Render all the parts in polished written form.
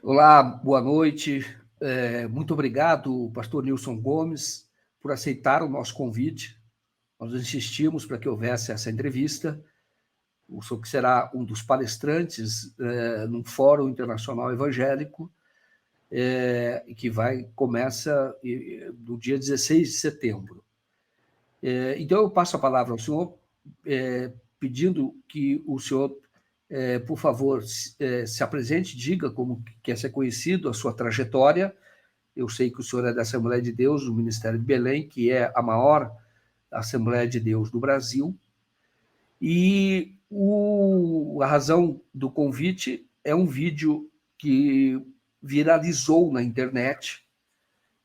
Olá, boa noite. Muito obrigado, pastor Nilson Gomes, por aceitar o nosso convite. Nós insistimos para que houvesse essa entrevista. O senhor que será um dos palestrantes num fórum internacional evangélico, que começa no dia 16 de setembro. Então, eu passo a palavra ao senhor, pedindo que o senhor, por favor, se apresente, diga como quer ser conhecido, a sua trajetória. Eu sei que o senhor é da Assembleia de Deus, do Ministério de Belém, que é a maior Assembleia de Deus do Brasil. E a razão do convite é um vídeo que viralizou na internet,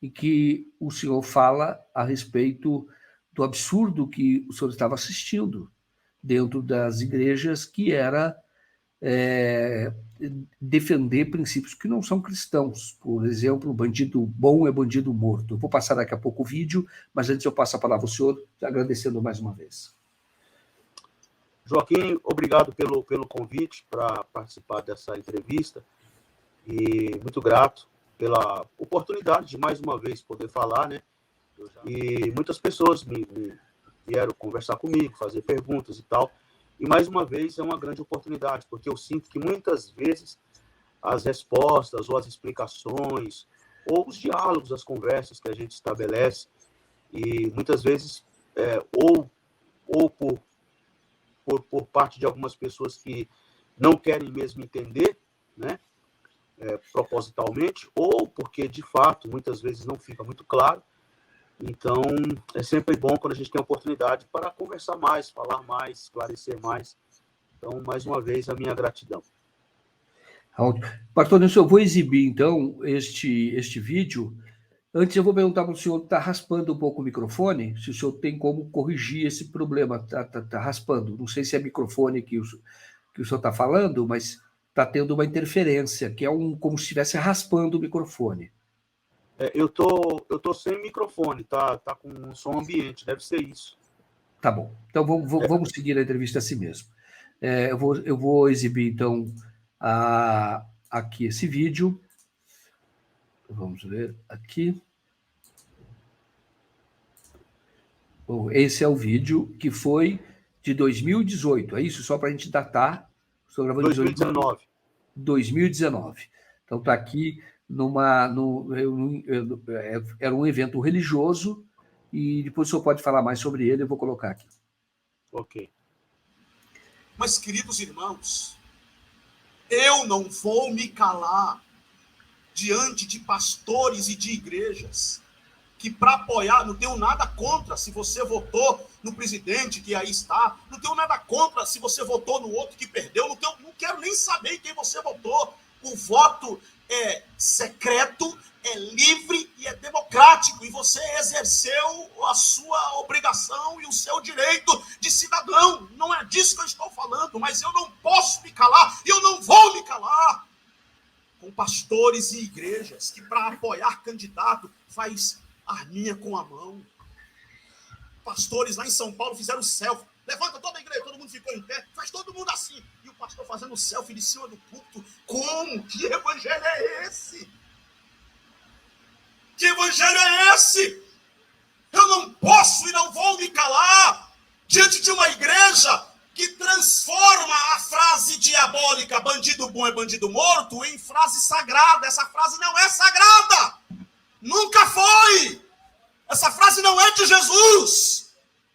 em que o senhor fala a respeito do absurdo que o senhor estava assistindo dentro das igrejas, que era defender princípios que não são cristãos. Por exemplo, bandido bom é bandido morto. Eu vou passar daqui a pouco o vídeo, mas antes eu passo a palavra ao senhor, agradecendo mais uma vez. Joaquim, obrigado pelo convite para participar dessa entrevista e muito grato pela oportunidade de mais uma vez poder falar, né? E muitas pessoas me vieram conversar comigo, fazer perguntas e tal. E mais uma vez é uma grande oportunidade, porque eu sinto que muitas vezes as respostas ou as explicações ou os diálogos, as conversas que a gente estabelece, e muitas vezes ou por parte de algumas pessoas que não querem mesmo entender, né, propositalmente, ou porque, de fato, muitas vezes não fica muito claro. Então, é sempre bom quando a gente tem a oportunidade para conversar mais, falar mais, esclarecer mais. Então, mais uma vez, a minha gratidão. Pastor Nilson, eu vou exibir, então, este vídeo. Antes, eu vou perguntar para o senhor, está raspando um pouco o microfone? Se o senhor tem como corrigir esse problema, está raspando. Não sei se é microfone que o senhor está falando, mas está tendo uma interferência, que é como se estivesse raspando o microfone. Eu tô sem microfone, tá com um som ambiente, deve ser isso. Tá bom. Então, vamos seguir a entrevista assim mesmo. Eu vou exibir, então, aqui esse vídeo. Vamos ver aqui. Bom, esse é o vídeo que foi de 2018, é isso? Só para a gente datar. Estou gravando 2019. 2019. Então, está aqui era um evento religioso, e depois o senhor pode falar mais sobre ele, eu vou colocar aqui. Ok. Mas, queridos irmãos, eu não vou me calar diante de pastores e de igrejas que, para apoiar, não tenho nada contra se você votou no presidente que aí está, não tenho nada contra se você votou no outro que perdeu, não quero nem saber em quem você votou. O voto é secreto, é livre e é democrático, e você exerceu a sua obrigação e o seu direito de cidadão. Não é disso que eu estou falando, mas eu não posso me calar, e eu não vou me calar com pastores e igrejas que, para apoiar candidato, faz arminha com a mão. Pastores lá em São Paulo fizeram selfie. Levanta toda a igreja, todo mundo ficou em pé, faz todo mundo assim. E o pastor fazendo selfie de cima do púlpito. Como? Que evangelho é esse? Que evangelho é esse? Eu não posso e não vou me calar diante de uma igreja que transforma a frase diabólica, bandido bom é bandido morto, em frase sagrada. Essa frase não é sagrada. Nunca foi. Essa frase não é de Jesus.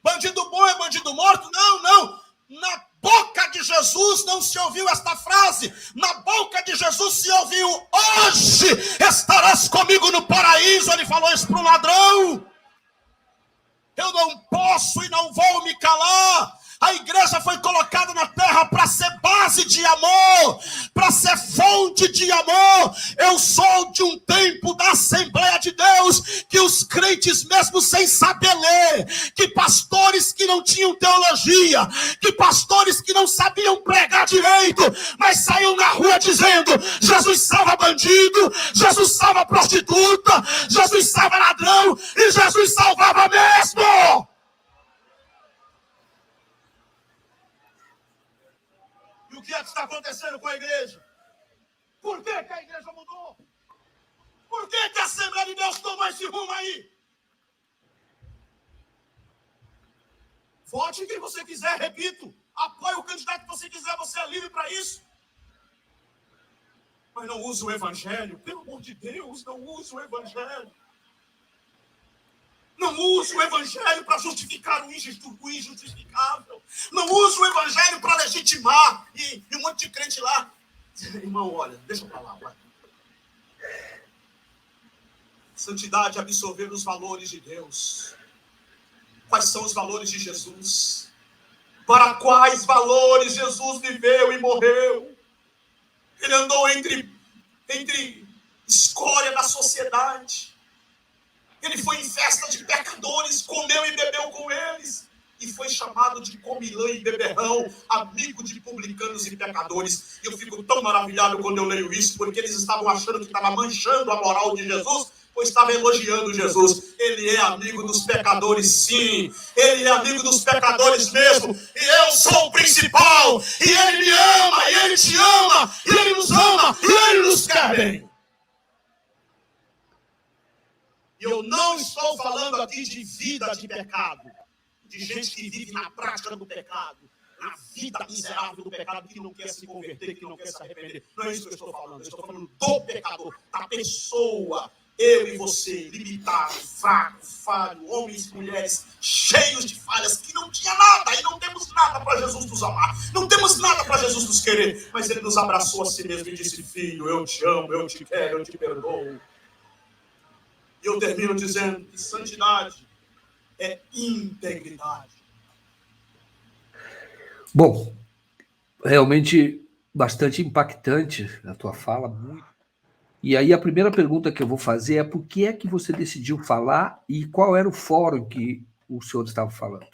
Bandido bom é bandido morto. Não. Na boca de Jesus não se ouviu esta frase. Na boca de Jesus se ouviu: hoje estarás comigo no paraíso. Ele falou isso para um ladrão. Eu não posso e não vou me calar. A igreja foi colocada na terra para ser base de amor, para ser fonte de amor. Eu sou de um tempo da Assembleia de Deus que os crentes, mesmo sem saber ler, que pastores que não tinham teologia, que pastores que não sabiam pregar direito, mas saíam na rua dizendo: Jesus salva bandido, Jesus salva prostituta, Jesus salva ladrão, e Jesus salvava mesmo. E o que é que está acontecendo com a igreja? Por que a igreja mudou? rumo aí. Vote em quem você quiser, repito. Apoie o candidato que você quiser, você é livre para isso. Mas não use o evangelho. Pelo amor de Deus, não use o evangelho. Não use o evangelho para justificar o injustificável. Não use o evangelho para legitimar. E um monte de crente lá. Irmão, olha, deixa eu falar. Vai. Santidade é absorver os valores de Deus. Quais são os valores de Jesus? Para quais valores Jesus viveu e morreu? Ele andou entre escória da sociedade. Ele foi em festa de pecadores, comeu e bebeu com eles. E foi chamado de comilã e beberrão, amigo de publicanos e pecadores. E eu fico tão maravilhado quando eu leio isso, porque eles estavam achando que estava manchando a moral de Jesus, pois estava elogiando Jesus. Ele é amigo dos pecadores, sim. Ele é amigo dos pecadores mesmo. E eu sou o principal. E ele me ama, e ele te ama, e ele nos ama, e ele nos quer bem. E eu não estou falando aqui de vida de pecado, de gente que vive na prática do pecado, na vida miserável do pecado, que não quer se converter, que não quer se arrepender. Não é isso que eu estou falando. Eu estou falando do pecador, da pessoa. Eu e você, limitado, fraco, falho, homens e mulheres cheios de falhas, que não tinha nada, e não temos nada para Jesus nos amar, não temos nada para Jesus nos querer, mas ele nos abraçou a si mesmo e disse: filho, eu te amo, eu te quero, eu te perdoo. E eu termino dizendo que santidade é integridade. Bom, realmente bastante impactante a tua fala, muito. E aí a primeira pergunta que eu vou fazer é: por que é que você decidiu falar e qual era o fórum que o senhor estava falando?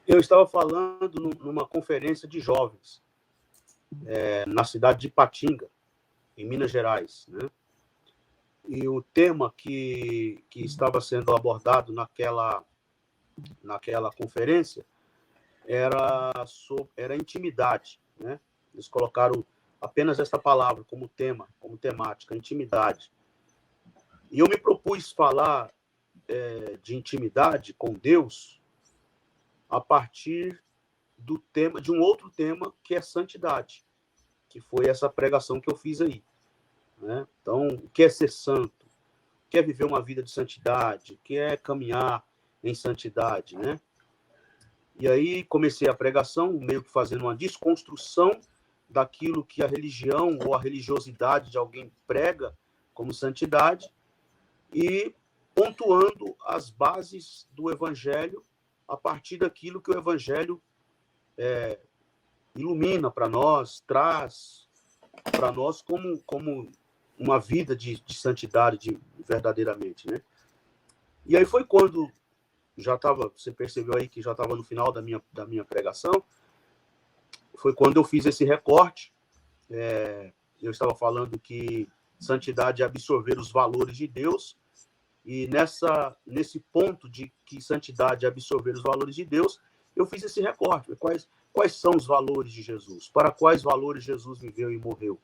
Eu estava falando numa conferência de jovens, na cidade de Ipatinga, em Minas Gerais, né? E o tema que estava sendo abordado naquela conferência era intimidade, né? Eles colocaram apenas essa palavra como tema, como temática, intimidade. E eu me propus falar de intimidade com Deus a partir do tema, de um outro tema, que é santidade, que foi essa pregação que eu fiz aí, né? Então, o que é ser santo? O que é viver uma vida de santidade? O que é caminhar em santidade, né? E aí comecei a pregação, meio que fazendo uma desconstrução daquilo que a religião ou a religiosidade de alguém prega como santidade e pontuando as bases do evangelho a partir daquilo que o evangelho ilumina para nós, traz para nós como uma vida de santidade verdadeiramente, né? E aí foi quando você percebeu aí que já estava no final da minha pregação, foi quando eu fiz esse recorte. Eu estava falando que santidade é absorver os valores de Deus, e nesse ponto de que santidade é absorver os valores de Deus, eu fiz esse recorte. Quais são os valores de Jesus? Para quais valores Jesus viveu e morreu?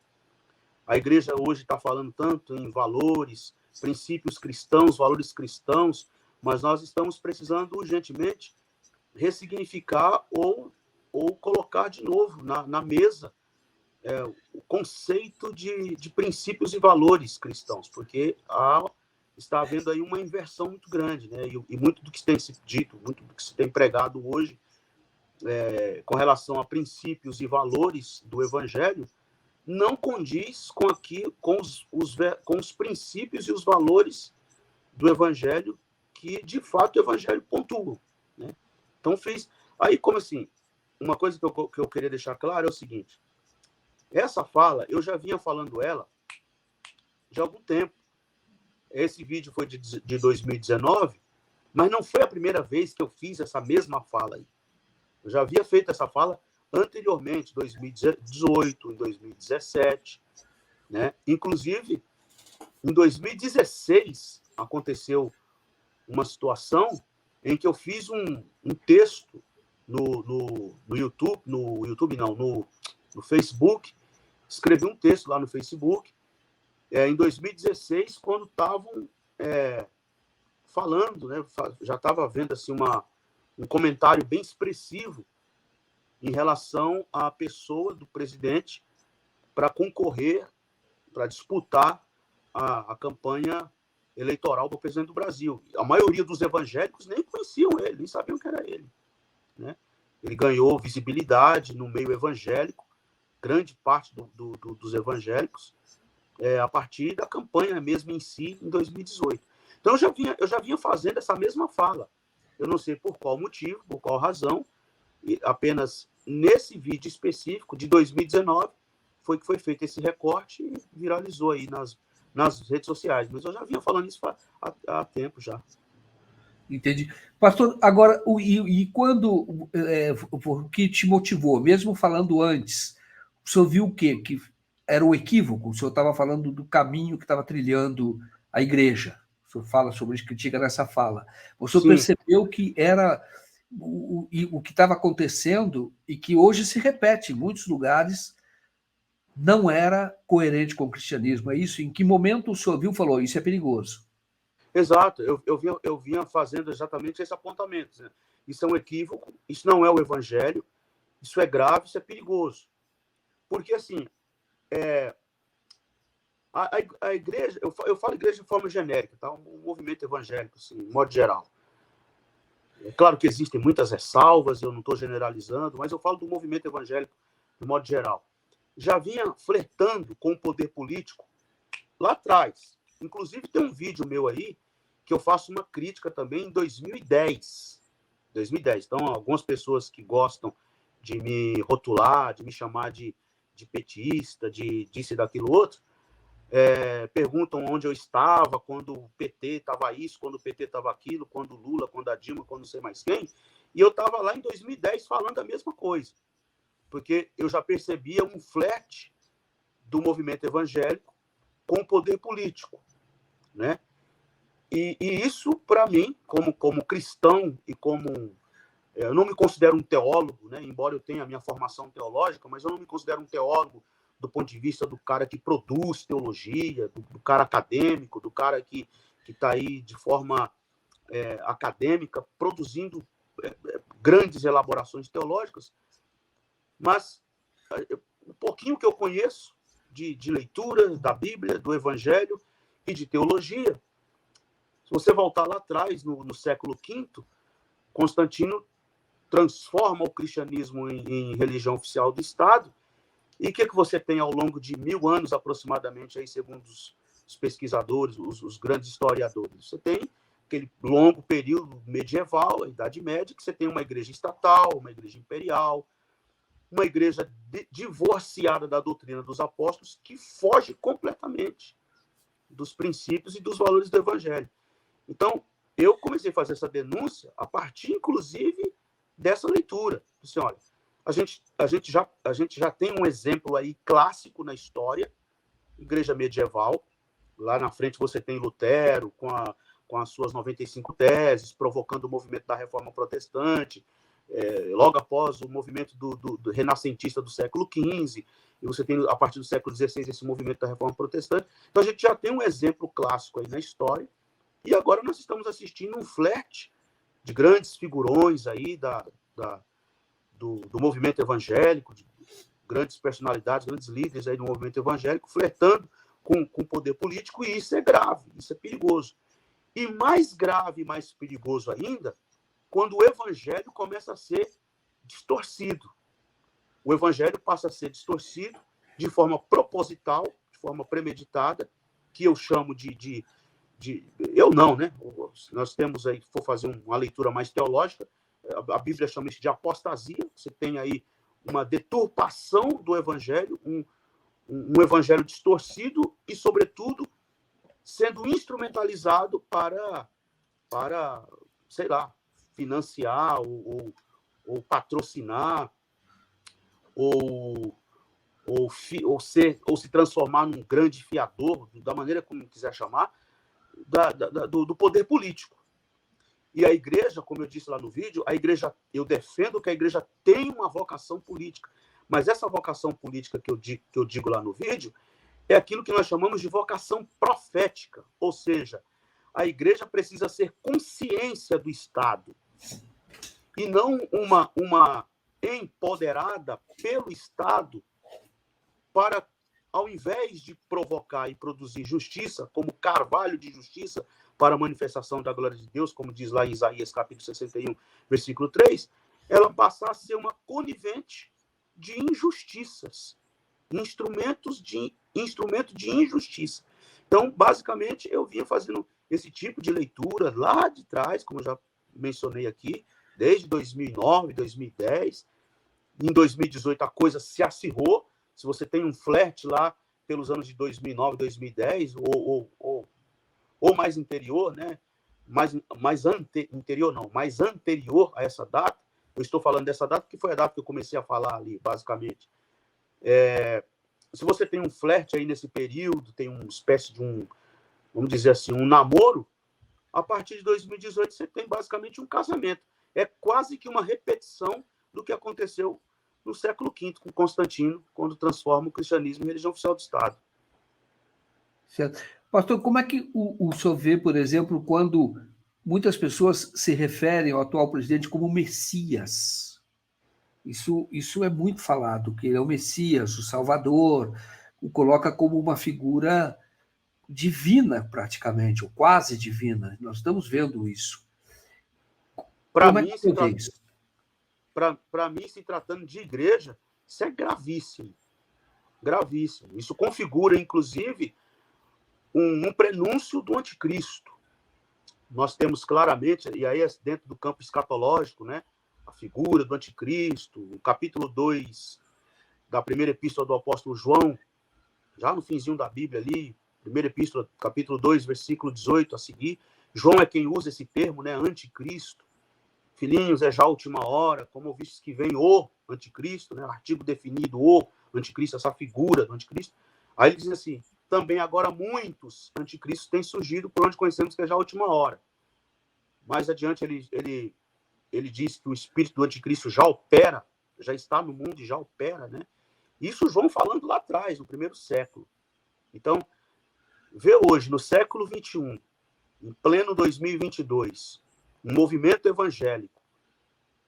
A igreja hoje está falando tanto em valores, princípios cristãos, valores cristãos, mas nós estamos precisando urgentemente ressignificar ou colocar de novo na mesa o conceito de princípios e valores cristãos, porque está havendo aí uma inversão muito grande, né? E muito do que tem se dito, muito do que se tem pregado hoje com relação a princípios e valores do Evangelho não condiz com os princípios e os valores do Evangelho que, de fato, o Evangelho pontua, né? Então, aí, como assim, uma coisa que eu queria deixar claro é o seguinte: essa fala, eu já vinha falando ela de algum tempo. Esse vídeo foi de 2019, mas não foi a primeira vez que eu fiz essa mesma fala aí. Eu já havia feito essa fala anteriormente, em 2018, em 2017, né? Inclusive, em 2016, aconteceu uma situação em que eu fiz um texto no YouTube, no Facebook, escrevi um texto lá no Facebook, em 2016, quando estavam falando, né, já estava vendo assim, um comentário bem expressivo em relação à pessoa do presidente para concorrer, para disputar a campanha eleitoral do presidente do Brasil. A maioria dos evangélicos nem conheciam ele, nem sabiam que era ele, né? Ele ganhou visibilidade no meio evangélico, grande parte dos evangélicos, a partir da campanha mesmo em si, em 2018. Então, eu já vinha fazendo essa mesma fala. Eu não sei por qual motivo, por qual razão, e apenas nesse vídeo específico de 2019 foi que foi feito esse recorte e viralizou aí nas redes sociais. Mas eu já vinha falando isso há tempo já. Entendi. Pastor, agora, quando o que te motivou, mesmo falando antes, o senhor viu o quê? Que era um equívoco? O senhor estava falando do caminho que estava trilhando a igreja. O senhor fala sobre isso, critica nessa fala. O senhor percebeu que era o que estava acontecendo e que hoje se repete em muitos lugares, não era coerente com o cristianismo. É isso? Em que momento o senhor viu e falou, isso é perigoso? Exato, eu vinha fazendo exatamente esse apontamento, né? Isso é um equívoco, isso não é o evangelho, isso é grave, isso é perigoso. Porque, assim, a igreja, eu falo igreja de forma genérica, tá? Um movimento evangélico, assim, de modo geral. É claro que existem muitas ressalvas, eu não estou generalizando, mas eu falo do movimento evangélico de modo geral. Já vinha flertando com o poder político lá atrás. Inclusive, tem um vídeo meu aí que eu faço uma crítica também em 2010. Então, algumas pessoas que gostam de me rotular, de me chamar de petista, de disso e daquilo outro, perguntam onde eu estava quando o PT estava isso, quando o PT estava aquilo, quando o Lula, quando a Dilma, quando não sei mais quem. E eu estava lá em 2010 falando a mesma coisa, porque eu já percebia um flerte do movimento evangélico com o poder político, né? E isso, para mim, como cristão e como... Eu não me considero um teólogo, né? Embora eu tenha a minha formação teológica, mas eu não me considero um teólogo do ponto de vista do cara que produz teologia, do cara acadêmico, do cara que está aí de forma acadêmica, produzindo grandes elaborações teológicas. Mas o pouquinho que eu conheço de leitura da Bíblia, do Evangelho e de teologia, se você voltar lá atrás, no século V, Constantino transforma o cristianismo em religião oficial do Estado. E o que você tem ao longo de 1000 anos, aproximadamente, aí, segundo os pesquisadores, os grandes historiadores? Você tem aquele longo período medieval, a Idade Média, que você tem uma igreja estatal, uma igreja imperial, uma igreja divorciada da doutrina dos apóstolos, que foge completamente dos princípios e dos valores do Evangelho. Então, eu comecei a fazer essa denúncia a partir, inclusive, dessa leitura. Assim, olha, a gente já tem um exemplo aí clássico na história, igreja medieval. Lá na frente você tem Lutero com as suas 95 teses, provocando o movimento da Reforma Protestante, logo após o movimento do renascentista do século XV, e você tem, a partir do século XVI, esse movimento da Reforma Protestante. Então, a gente já tem um exemplo clássico aí na história, e agora nós estamos assistindo um flerte de grandes figurões aí do movimento evangélico, de grandes personalidades, grandes líderes aí do movimento evangélico, flertando com o poder político, e isso é grave, isso é perigoso. E mais grave, mais perigoso ainda, quando o evangelho começa a ser distorcido. O evangelho passa a ser distorcido de forma proposital, de forma premeditada, que eu chamo eu não, né? Nós temos aí, se for fazer uma leitura mais teológica, a Bíblia chama isso de apostasia. Você tem aí uma deturpação do evangelho, um evangelho distorcido e, sobretudo, sendo instrumentalizado para sei lá, financiar ou patrocinar ou se transformar num grande fiador, da maneira como quiser chamar, do poder político. E a igreja, como eu disse lá no vídeo, eu defendo que a igreja tem uma vocação política, mas essa vocação política que eu digo lá no vídeo é aquilo que nós chamamos de vocação profética, ou seja, a igreja precisa ser consciência do Estado e não uma empoderada pelo Estado para, ao invés de provocar e produzir justiça, como carvalho de justiça para a manifestação da glória de Deus, como diz lá em Isaías capítulo 61, versículo 3, ela passar a ser uma conivente de injustiças, instrumento de injustiça. Então, basicamente, eu vinha fazendo esse tipo de leitura lá de trás, como eu já mencionei aqui, desde 2009, 2010. Em 2018, a coisa se acirrou. Se você tem um flerte lá pelos anos de 2009, 2010, ou mais anterior, né? mais anterior a essa data, eu estou falando dessa data porque foi a data que eu comecei a falar ali, basicamente. Se você tem um flerte aí nesse período, tem uma espécie de vamos dizer assim, um namoro, a partir de 2018 você tem basicamente um casamento. É quase que uma repetição do que aconteceu no século V com Constantino, quando transforma o cristianismo em religião oficial do Estado. Certo. Pastor, como é que o senhor vê, por exemplo, quando muitas pessoas se referem ao atual presidente como Messias? Isso é muito falado, que ele é o Messias, o Salvador, o coloca como uma figura divina, praticamente, ou quase divina. Nós estamos vendo isso. Para mim, se tratando de igreja, isso é gravíssimo. Gravíssimo. Isso configura, inclusive, um prenúncio do anticristo. Nós temos claramente, e aí é dentro do campo escatológico, né, a figura do anticristo, o capítulo 2 da primeira epístola do apóstolo João, já no finzinho da Bíblia ali, primeira epístola, capítulo 2, versículo 18 a seguir, João é quem usa esse termo, né, anticristo. Filhinhos, é já a última hora, como ouvistes que vem o anticristo, né, artigo definido, o anticristo, essa figura do anticristo. Aí ele diz assim, também agora muitos anticristos têm surgido por onde conhecemos que é já a última hora. Mais adiante ele diz que o espírito do anticristo já opera, já está no mundo e já opera, né? Isso João falando lá atrás, no primeiro século. Então, vê hoje, no século XXI, em pleno 2022, um movimento evangélico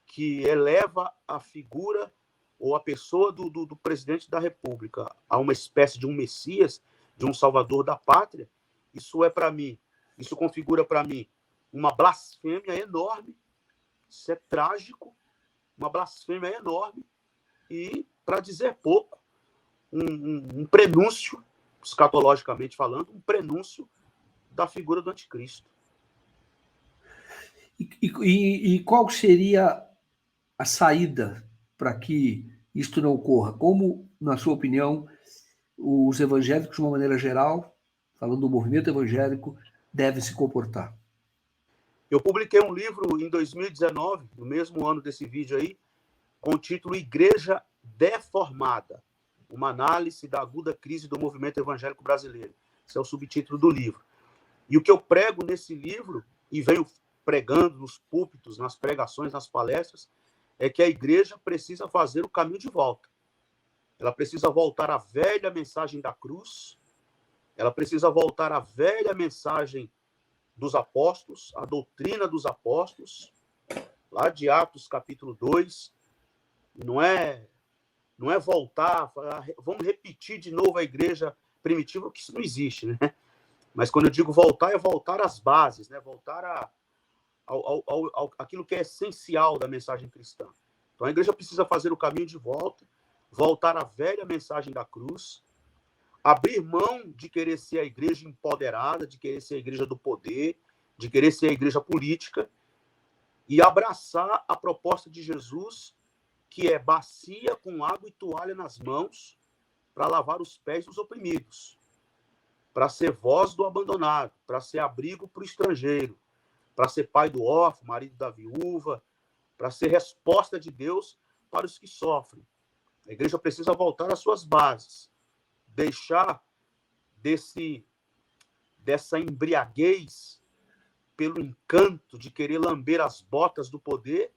que eleva a figura ou a pessoa do presidente da República a uma espécie de um Messias, de um salvador da pátria, isso configura para mim uma blasfêmia enorme, isso é trágico, uma blasfêmia enorme e, para dizer pouco, um prenúncio, escatologicamente falando, um prenúncio da figura do anticristo. E qual seria a saída para que isto não ocorra? Como, na sua opinião, os evangélicos, de uma maneira geral, falando do movimento evangélico, devem se comportar? Eu publiquei um livro em 2019, no mesmo ano desse vídeo aí, com o título Igreja Deformada, uma análise da aguda crise do movimento evangélico brasileiro. Esse é o subtítulo do livro. E o que eu prego nesse livro, e venho pregando nos púlpitos, nas pregações, nas palestras, é que a igreja precisa fazer o caminho de volta. Ela precisa voltar à velha mensagem da cruz, ela precisa voltar à velha mensagem dos apóstolos, a doutrina dos apóstolos, lá de Atos capítulo 2. Não é voltar, vamos repetir de novo a igreja primitiva, que isso não existe, né? Mas quando eu digo voltar, é voltar às bases, né? Voltar aquilo que é essencial da mensagem cristã. Então a igreja precisa fazer o caminho de volta, voltar à velha mensagem da cruz, abrir mão de querer ser a igreja empoderada, de querer ser a igreja do poder, de querer ser a igreja política, e abraçar a proposta de Jesus, que é bacia com água e toalha nas mãos para lavar os pés dos oprimidos, para ser voz do abandonado, para ser abrigo para o estrangeiro, para ser pai do órfão, marido da viúva, para ser resposta de Deus para os que sofrem. A igreja precisa voltar às suas bases, deixar dessa embriaguez pelo encanto de querer lamber as botas do poder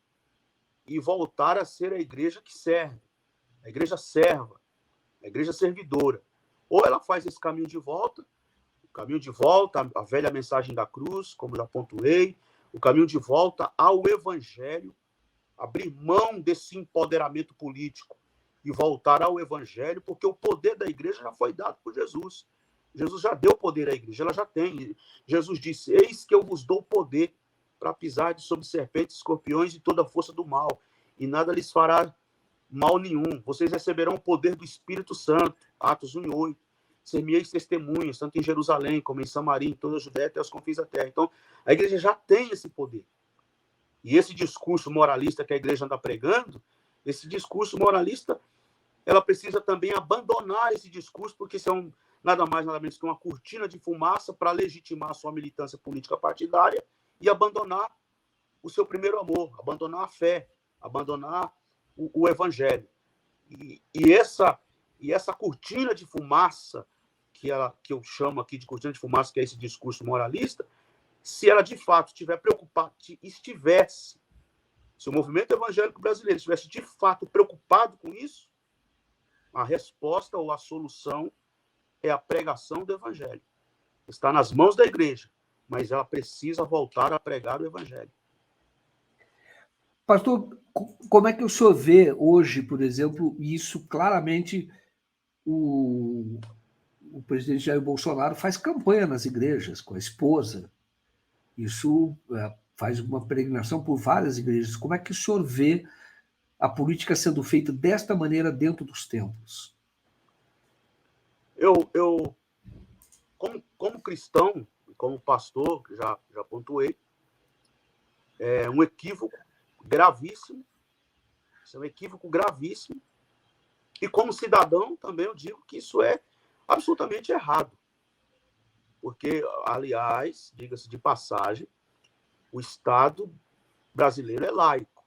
e voltar a ser a igreja que serve, a igreja serva, a igreja servidora. Ou ela faz esse caminho de volta, caminho de volta à velha mensagem da cruz, como já pontuei, o caminho de volta ao Evangelho, abrir mão desse empoderamento político e voltar ao Evangelho, porque o poder da igreja já foi dado por Jesus. Jesus já deu poder à igreja, ela já tem. Jesus disse, eis que eu vos dou poder para pisar sobre serpentes, escorpiões e toda a força do mal, e nada lhes fará mal nenhum. Vocês receberão o poder do Espírito Santo, Atos 1:8. Ser-me-eis testemunhas, tanto em Jerusalém, como em Samaria, em toda a Judéia, até os confins da terra. Então, a igreja já tem esse poder. E esse discurso moralista que a igreja anda pregando, esse discurso moralista, ela precisa também abandonar esse discurso, porque isso é nada mais, nada menos que uma cortina de fumaça para legitimar a sua militância política partidária e abandonar o seu primeiro amor, abandonar a fé, abandonar o evangelho. E essa cortina de fumaça, que eu chamo aqui de cortina de fumaça, que é esse discurso moralista, se ela de fato se o movimento evangélico brasileiro estivesse de fato preocupado com isso, a resposta ou a solução é a pregação do evangelho. Está nas mãos da igreja, mas ela precisa voltar a pregar o evangelho. Pastor, como é que o senhor vê hoje, por exemplo, isso claramente o presidente Jair Bolsonaro faz campanha nas igrejas com a esposa. Isso faz uma peregrinação por várias igrejas. Como é que o senhor vê a política sendo feita desta maneira dentro dos templos? Eu como cristão, como pastor, já pontuei, é um equívoco gravíssimo. Isso é um equívoco gravíssimo. E como cidadão, também eu digo que isso é absolutamente errado. Porque, aliás, diga-se de passagem, o Estado brasileiro é laico,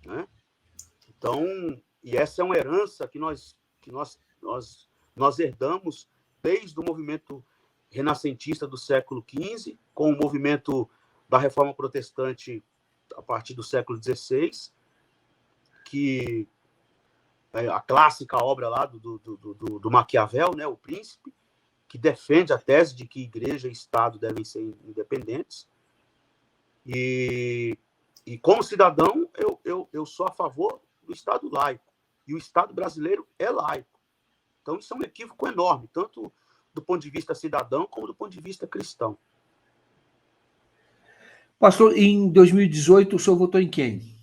né? Então, e essa é uma herança que nós herdamos desde o movimento renascentista do século XV, com o movimento da Reforma Protestante a partir do século XVI, que é a clássica obra lá do Maquiavel, né, O Príncipe, que defende a tese de que igreja e Estado devem ser independentes. E como cidadão, eu sou a favor do Estado laico. E o Estado brasileiro é laico. Então, isso é um equívoco enorme, tanto do ponto de vista cidadão como do ponto de vista cristão. Pastor, em 2018, o senhor votou em quem?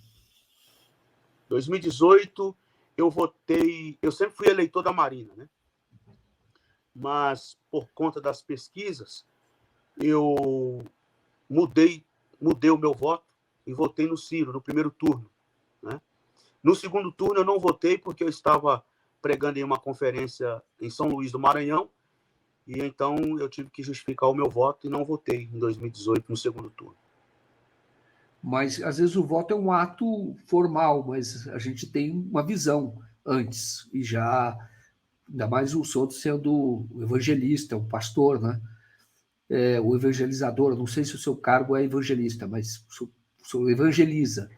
2018, eu sempre fui eleitor da Marina, né? Mas, por conta das pesquisas, eu mudei o meu voto e votei no Ciro, no primeiro turno, né? No segundo turno, eu não votei porque eu estava pregando em uma conferência em São Luís do Maranhão, e então eu tive que justificar o meu voto e não votei em 2018 no segundo turno. Mas, às vezes, o voto é um ato formal, mas a gente tem uma visão antes, e já, ainda mais o senhor sendo o evangelista, o pastor, né? O evangelizador, não sei se o seu cargo é evangelista, mas o senhor evangeliza.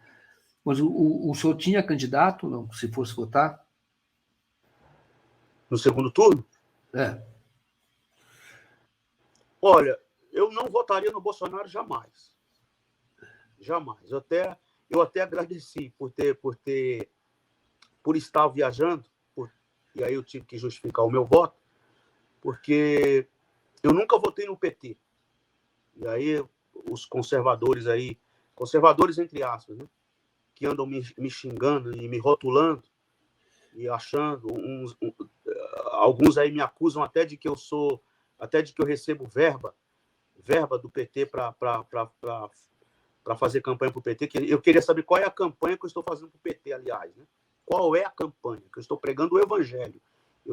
Mas o senhor tinha candidato, não, se fosse votar? No segundo turno? Olha, eu não votaria no Bolsonaro jamais. Jamais. Eu até agradeci por estar viajando, e aí eu tive que justificar o meu voto, porque eu nunca votei no PT. E aí os conservadores entre aspas, né, que andam me xingando e me rotulando e achando, alguns aí me acusam até de que eu recebo verba do PT para fazer campanha para o PT. Eu queria saber qual é a campanha que eu estou fazendo para o PT, aliás, né? Qual é a campanha? Que eu estou pregando o evangelho.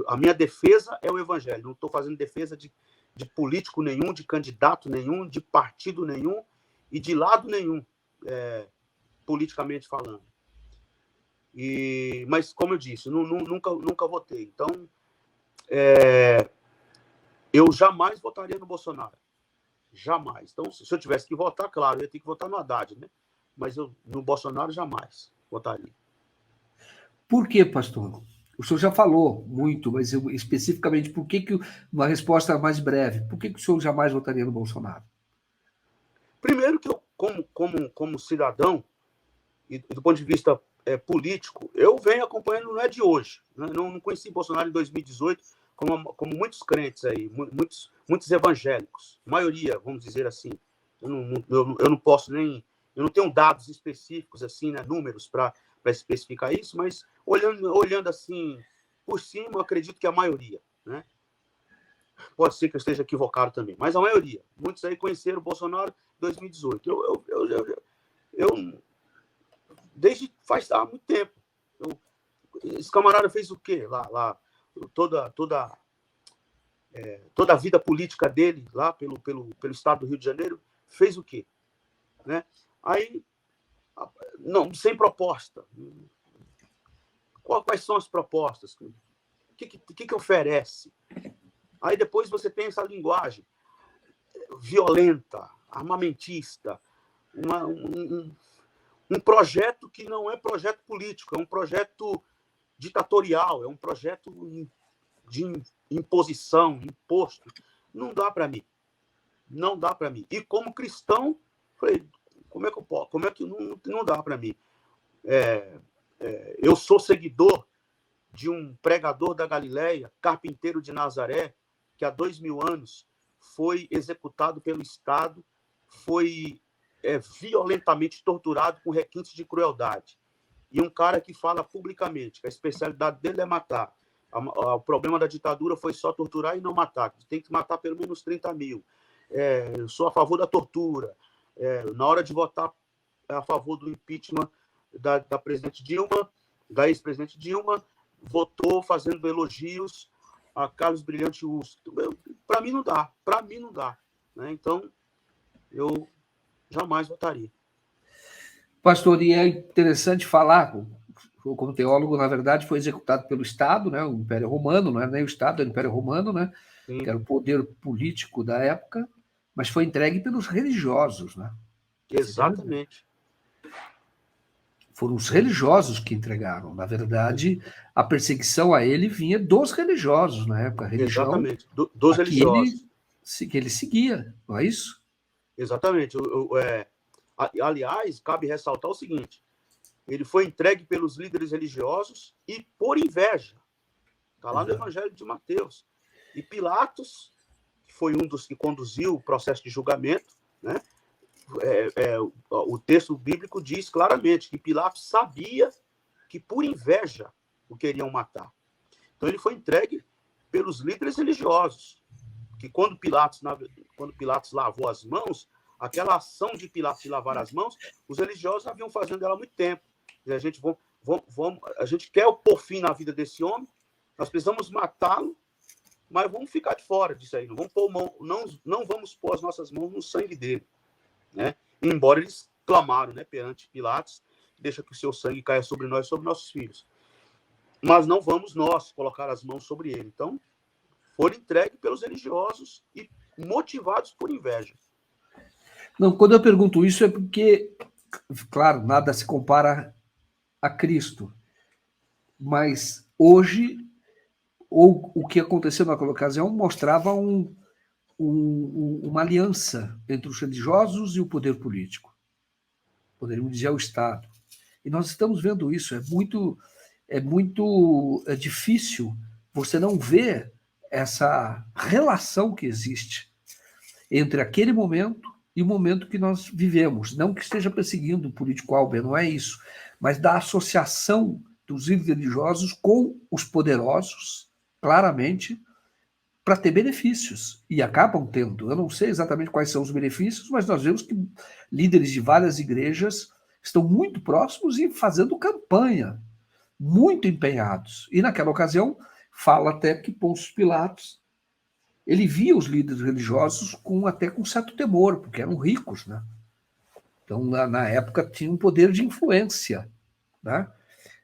A minha defesa é o evangelho. Não estou fazendo defesa de político nenhum, de candidato nenhum, de partido nenhum e de lado nenhum, politicamente falando. Mas, como eu disse, nunca votei. Então, eu jamais votaria no Bolsonaro. Jamais. Então, se eu tivesse que votar, claro, eu ia ter que votar no Haddad, né? Mas no Bolsonaro, jamais votaria. Por quê, pastor? O senhor já falou muito, mas especificamente, por que uma resposta mais breve, por que o senhor jamais votaria no Bolsonaro? Primeiro que eu, como cidadão, e do ponto de vista político, eu venho acompanhando, não é de hoje. Né? Não conheci Bolsonaro em 2018, como muitos crentes aí, muitos evangélicos, maioria, vamos dizer assim. Eu não posso nem... Eu não tenho dados específicos, assim, né, números para especificar isso, mas olhando assim por cima, eu acredito que a maioria, né? Pode ser que eu esteja equivocado também, mas a maioria. Muitos aí conheceram o Bolsonaro em 2018. Eu desde há muito tempo. Esse camarada fez o quê? Lá toda a vida política dele, lá pelo estado do Rio de Janeiro, fez o quê? Né? Aí, não, sem proposta. Quais são as propostas? O que oferece? Aí depois você tem essa linguagem violenta, armamentista, um projeto que não é projeto político, é um projeto ditatorial, é um projeto de imposição, imposto. Não dá para mim. Não dá para mim. E como cristão, falei, como é que eu posso? Como é que não dá para mim? Eu sou seguidor de um pregador da Galileia, carpinteiro de Nazaré, que há 2000 anos foi executado pelo Estado, foi violentamente torturado com requintes de crueldade. E um cara que fala publicamente que a especialidade dele é matar. O problema da ditadura foi só torturar e não matar. Tem que matar pelo menos 30 mil. Eu sou a favor da tortura. Na hora de votar a favor do impeachment da presidente Dilma, da ex-presidente Dilma, votou fazendo elogios a Carlos Brilhante Ustra. Para mim não dá. Para mim não dá. Né? Então, eu jamais votaria. Pastor, e é interessante falar, como teólogo, na verdade, foi executado pelo Estado, né, o Império Romano, não é nem o Estado, é o Império Romano, né, que era o poder político da época, mas foi entregue pelos religiosos. Né? Exatamente. Foram os religiosos que entregaram. Na verdade, a perseguição a ele vinha dos religiosos na época. A religião, exatamente, dos religiosos. Que ele seguia, não é isso? Exatamente. Aliás, cabe ressaltar o seguinte: ele foi entregue pelos líderes religiosos e por inveja. Está lá no Evangelho de Mateus. E Pilatos, que foi um dos que conduziu o processo de julgamento, né? O texto bíblico diz claramente que Pilatos sabia que por inveja o queriam matar. Então ele foi entregue pelos líderes religiosos, que quando Pilatos lavou as mãos, aquela ação de Pilatos de lavar as mãos, os religiosos haviam fazendo ela há muito tempo. E a gente quer pôr fim na vida desse homem, nós precisamos matá-lo, mas vamos ficar de fora disso aí. Não vamos pôr as nossas mãos no sangue dele. Né? Embora eles clamaram, né, perante Pilatos, deixa que o seu sangue caia sobre nós e sobre nossos filhos. Mas não vamos nós colocar as mãos sobre ele. Então, foram entregues pelos religiosos e motivados por inveja. Não, quando eu pergunto isso é porque, claro, nada se compara a Cristo. Mas hoje, o que aconteceu naquela ocasião mostrava uma aliança entre os religiosos e o poder político. Poderíamos dizer o Estado. E nós estamos vendo isso. É muito difícil você não ver essa relação que existe entre aquele momento e o momento que nós vivemos. Não que esteja perseguindo o político-alvo, não é isso, mas da associação dos líderes religiosos com os poderosos, claramente, para ter benefícios, e acabam tendo. Eu não sei exatamente quais são os benefícios, mas nós vemos que líderes de várias igrejas estão muito próximos e fazendo campanha, muito empenhados. E naquela ocasião, fala até que Pôncio Pilatos, ele via os líderes religiosos até com certo temor, porque eram ricos, né? Então, na época, tinha um poder de influência, né?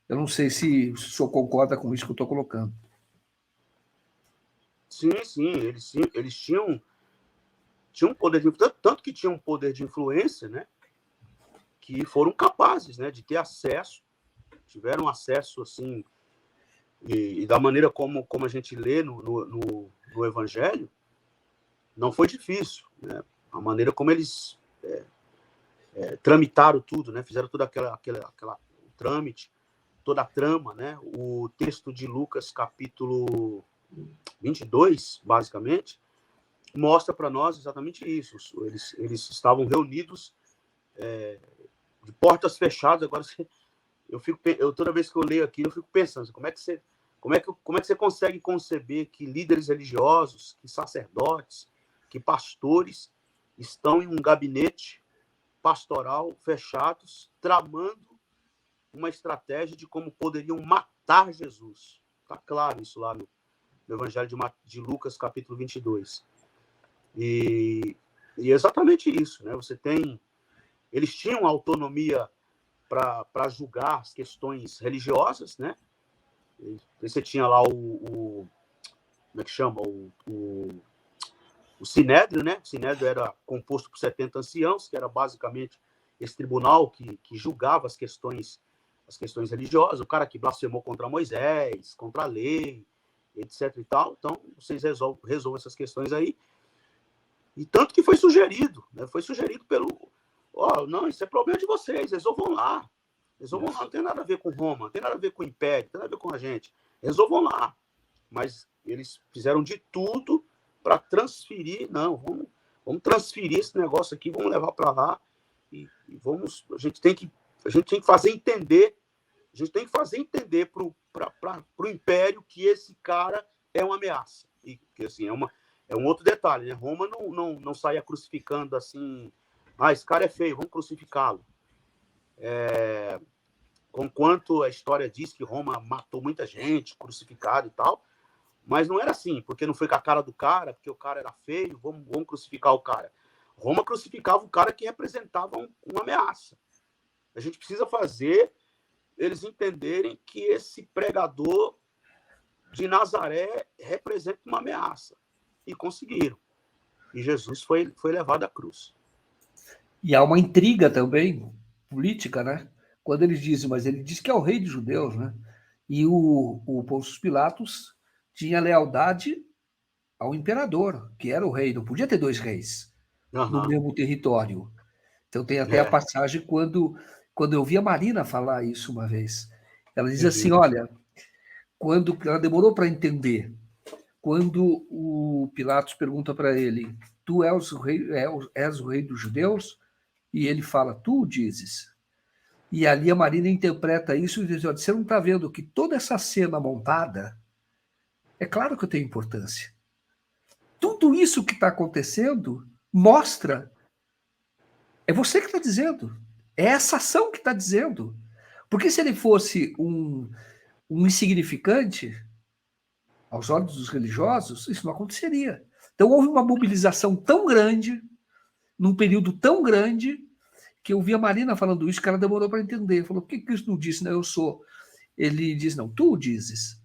Eu não sei se o senhor concorda com isso que eu estou colocando. Sim, eles tinham poder de influência, tanto que tinham poder de influência, né, que foram capazes, né, de ter acesso, tiveram acesso, assim, E da maneira como a gente lê no Evangelho, não foi difícil, né? A maneira como eles tramitaram tudo, né? Fizeram todo aquela trâmite, toda a trama, né? O texto de Lucas, capítulo 22, basicamente, mostra para nós exatamente isso. Eles estavam reunidos de portas fechadas. Agora, toda vez que eu leio aqui, eu fico pensando, como é que você consegue conceber que líderes religiosos, que sacerdotes, que pastores estão em um gabinete pastoral fechados, tramando uma estratégia de como poderiam matar Jesus? Está claro isso lá no Evangelho de Lucas, capítulo 22. E exatamente isso, né? Eles tinham autonomia para julgar as questões religiosas, né? Você tinha lá como é que chama? O Sinédrio, né? O Sinédrio era composto por 70 anciãos, que era basicamente esse tribunal que julgava as questões religiosas, o cara que blasfemou contra Moisés, contra a lei, etc. e tal. Então, vocês resolvam essas questões aí. E tanto que foi sugerido, né? Foi sugerido não, isso é problema de vocês, resolvam lá. Resolvam lá, não tem nada a ver com Roma, não tem nada a ver com o Império, não tem nada a ver com a gente. Resolvam lá. Mas eles fizeram de tudo para transferir. Não, vamos transferir esse negócio aqui, vamos levar para lá e a gente tem que fazer entender, para o Império que esse cara é uma ameaça. E que assim, é um outro detalhe, né? Roma não saía crucificando assim, esse cara é feio, vamos crucificá-lo. Conquanto a história diz que Roma matou muita gente, crucificado e tal, mas não era assim, porque não foi com a cara do cara, porque o cara era feio, vamos crucificar o cara. Roma crucificava o cara que representava uma ameaça. A gente precisa fazer eles entenderem que esse pregador de Nazaré representa uma ameaça. E conseguiram. E Jesus foi levado à cruz. E há uma intriga também política, né? Quando eles dizem, mas ele diz que é o rei dos judeus, né? E o Pôncio Pilatos tinha lealdade ao imperador, que era o rei. Não podia ter dois reis no mesmo território. Então tem até a passagem quando eu vi a Marina falar isso uma vez. Ela diz assim, olha, quando ela demorou para entender, quando o Pilatos pergunta para ele, tu és o rei dos judeus? E ele fala, tu dizes. E ali a Marina interpreta isso e diz, olha, você não está vendo que toda essa cena montada, é claro que tem importância. Tudo isso que está acontecendo mostra, é você que está dizendo, é essa ação que está dizendo. Porque se ele fosse um insignificante, aos olhos dos religiosos, isso não aconteceria. Então houve uma mobilização tão grande, num período tão grande, que eu vi a Marina falando isso, que ela demorou para entender. Falou, por que Cristo não disse, né, eu sou? Ele diz, não, tu dizes.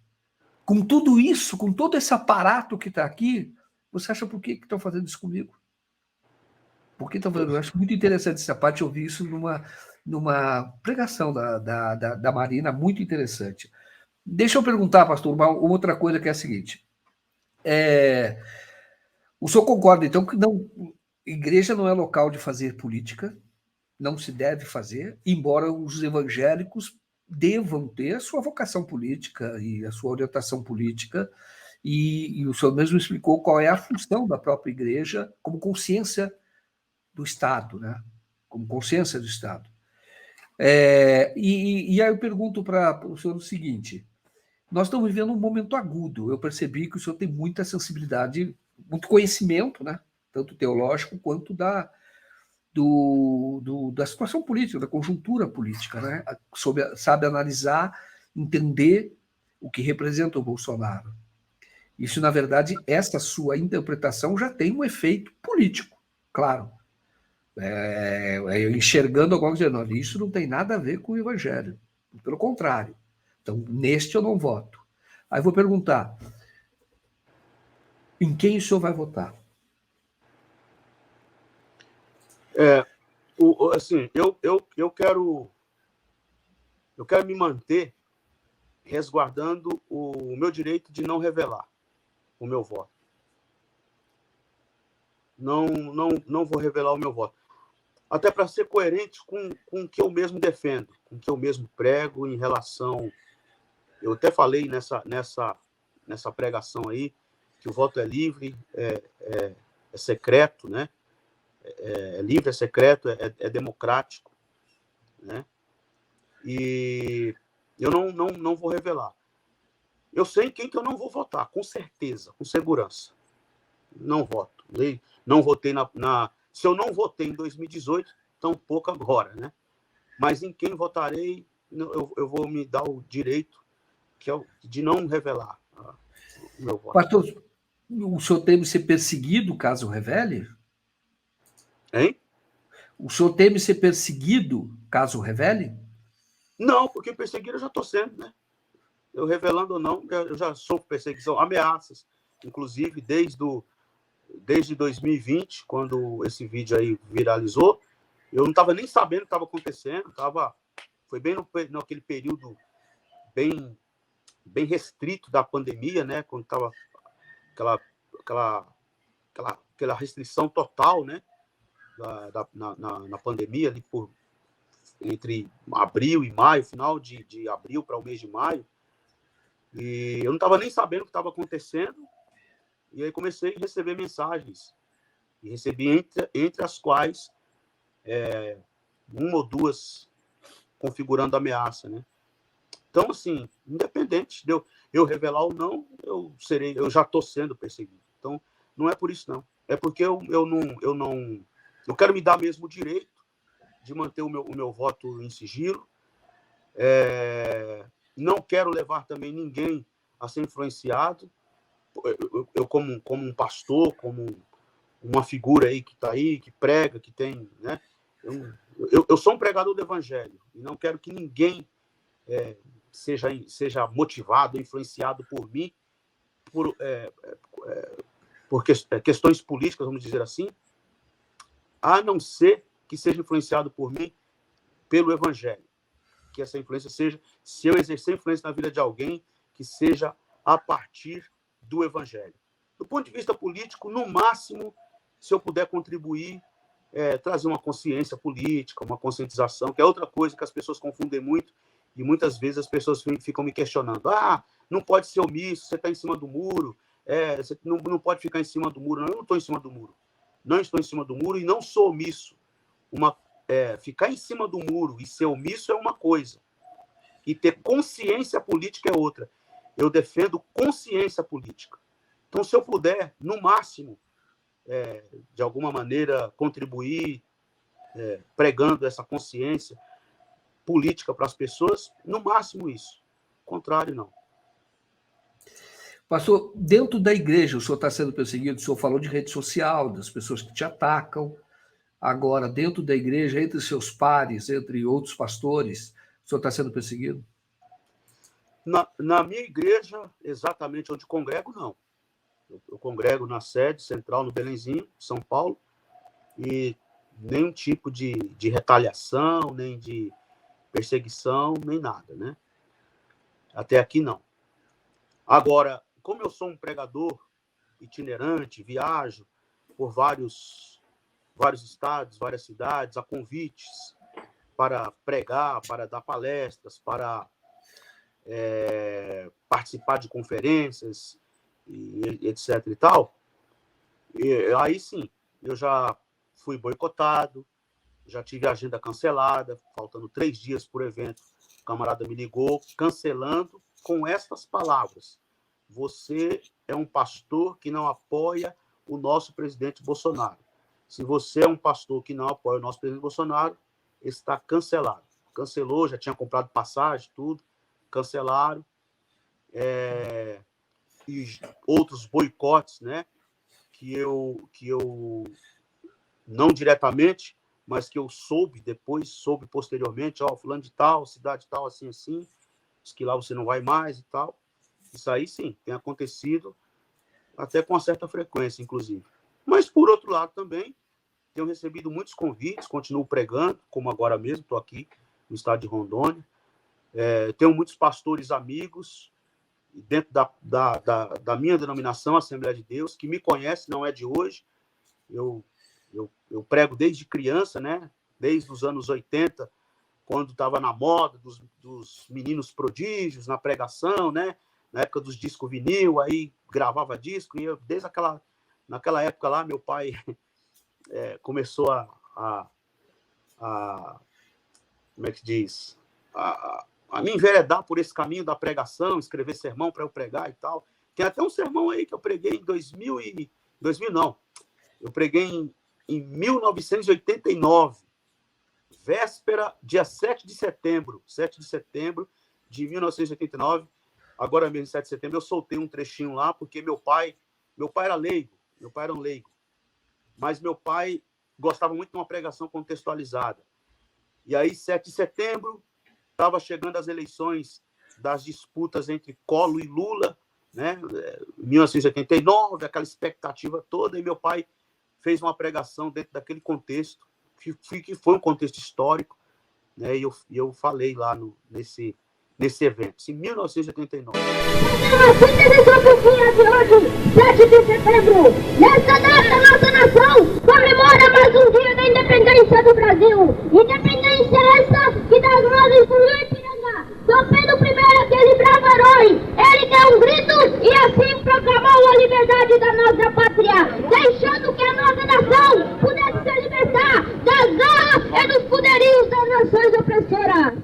Com tudo isso, com todo esse aparato que está aqui, você acha por que estão fazendo isso comigo? Por que estão fazendo? Eu acho muito interessante essa parte, eu vi isso numa pregação da Marina, muito interessante. Deixa eu perguntar, pastor, uma outra coisa que é a seguinte. O senhor concorda, então, que igreja não é local de fazer política, não se deve fazer, embora os evangélicos devam ter a sua vocação política e a sua orientação política, e o senhor mesmo explicou qual é a função da própria igreja como consciência do Estado, né? Como consciência do Estado. E aí eu pergunto para o senhor o seguinte, nós estamos vivendo um momento agudo, eu percebi que o senhor tem muita sensibilidade, muito conhecimento, né? Tanto teológico quanto da situação política, da conjuntura política, né? Sabe analisar, entender o que representa o Bolsonaro. Isso, na verdade, essa sua interpretação já tem um efeito político, claro. Enxergando alguma coisa, não, isso não tem nada a ver com o evangelho, pelo contrário. Então, neste eu não voto. Aí eu vou perguntar, em quem o senhor vai votar? Assim, eu quero me manter resguardando o meu direito de não revelar o meu voto. Não vou revelar o meu voto. Até para ser coerente com o que eu mesmo defendo, com o que eu mesmo prego em relação... Eu até falei nessa pregação aí que o voto é livre, é secreto, né? É livre, é secreto, é democrático, né? E eu não vou revelar. Eu sei em quem que eu não vou votar, com certeza, com segurança. Não voto. Não votei se eu não votei em 2018, tampouco agora, né? Mas em quem votarei, eu vou me dar o direito de não revelar o meu voto. Pastor, o senhor teme ser perseguido caso revele? Hein? O senhor teme ser perseguido caso revele? Não, porque perseguido eu já estou sendo, né? Eu revelando ou não, eu já sofro perseguição, ameaças, inclusive desde 2020, quando esse vídeo aí viralizou, eu não estava nem sabendo o que estava acontecendo, foi bem naquele período bem restrito da pandemia, né? Quando estava aquela restrição total, né? Na pandemia, ali entre abril e maio, final de abril para o mês de maio, e eu não estava nem sabendo o que estava acontecendo, e aí comecei a receber mensagens, e recebi entre as quais uma ou duas configurando ameaça, né? Então, assim, independente de eu revelar ou não, eu já estou sendo perseguido. Então, não é por isso, não. É porque eu quero me dar mesmo o direito de manter o meu voto em sigilo. Não quero levar também ninguém a ser influenciado. Eu como um pastor, como uma figura aí que está aí, que prega, que tem, né? Eu sou um pregador do evangelho e não quero que ninguém seja motivado, influenciado por mim, por questões políticas, vamos dizer assim, a não ser que seja influenciado por mim pelo evangelho. Que essa influência seja, se eu exercer influência na vida de alguém, que seja a partir do evangelho. Do ponto de vista político, no máximo, se eu puder contribuir, trazer uma consciência política, uma conscientização, que é outra coisa que as pessoas confundem muito, e muitas vezes as pessoas ficam me questionando. Não pode ser omisso, você está em cima do muro, você não pode ficar em cima do muro. Não, eu não estou em cima do muro. Não estou em cima do muro e não sou omisso. Ficar em cima do muro e ser omisso é uma coisa. E ter consciência política é outra. Eu defendo consciência política. Então, se eu puder, no máximo, de alguma maneira, contribuir pregando essa consciência política para as pessoas, no máximo isso. Contrário, não. Pastor, dentro da igreja, o senhor está sendo perseguido, o senhor falou de rede social, das pessoas que te atacam. Agora, dentro da igreja, entre seus pares, entre outros pastores, o senhor está sendo perseguido? Na minha igreja, exatamente onde congrego, não. Eu congrego na sede central, no Belenzinho, São Paulo, e nenhum tipo de retaliação, nem de perseguição, nem nada, né? Até aqui, não. Agora, como eu sou um pregador itinerante, viajo por vários estados, várias cidades, a convites para pregar, para dar palestras, para participar de conferências, e etc. e tal, e aí sim, eu já fui boicotado, já tive a agenda cancelada, faltando 3 dias por evento, o camarada me ligou, cancelando com estas palavras: você é um pastor que não apoia o nosso presidente Bolsonaro. Se você é um pastor que não apoia o nosso presidente Bolsonaro, está cancelado. Cancelou, já tinha comprado passagem, tudo, cancelaram. E outros boicotes, né? Que eu não diretamente, mas que eu soube posteriormente, fulano de tal, cidade tal, assim, diz que lá você não vai mais e tal. Isso aí, sim, tem acontecido até com uma certa frequência, inclusive. Mas, por outro lado, também, tenho recebido muitos convites, continuo pregando, como agora mesmo, estou aqui no estado de Rondônia, Tenho muitos pastores amigos dentro da minha denominação, Assembleia de Deus, que me conhecem, não é de hoje. Eu prego desde criança, né? Desde os anos 80, quando estava na moda dos meninos prodígios na pregação, né? Na época dos discos vinil, aí gravava disco, e eu, naquela época lá, meu pai começou a como é que diz? A me enveredar por esse caminho da pregação, escrever sermão para eu pregar e tal. Tem até um sermão aí que eu preguei em 2000 não. Eu preguei em 1989, véspera, dia 7 de setembro de 1989. Agora mesmo, 7 de setembro, eu soltei um trechinho lá, porque meu pai era leigo, meu pai era um leigo, mas meu pai gostava muito de uma pregação contextualizada. E aí, 7 de setembro, estava chegando as eleições das disputas entre Collor e Lula, né? 1989, aquela expectativa toda, e meu pai fez uma pregação dentro daquele contexto, que foi um contexto histórico, né? E eu falei lá nesse evento, em 1989. De hoje, 7 de setembro, nesta data, nossa nação comemora mais um dia da independência do Brasil. Independência essa que das mãos fluiu Ipiranga. Dom Pedro I, aquele bravo herói, ele deu um grito e assim proclamou a liberdade da nossa pátria, deixando que a nossa nação pudesse se libertar das garras e dos poderios das nações opressoras.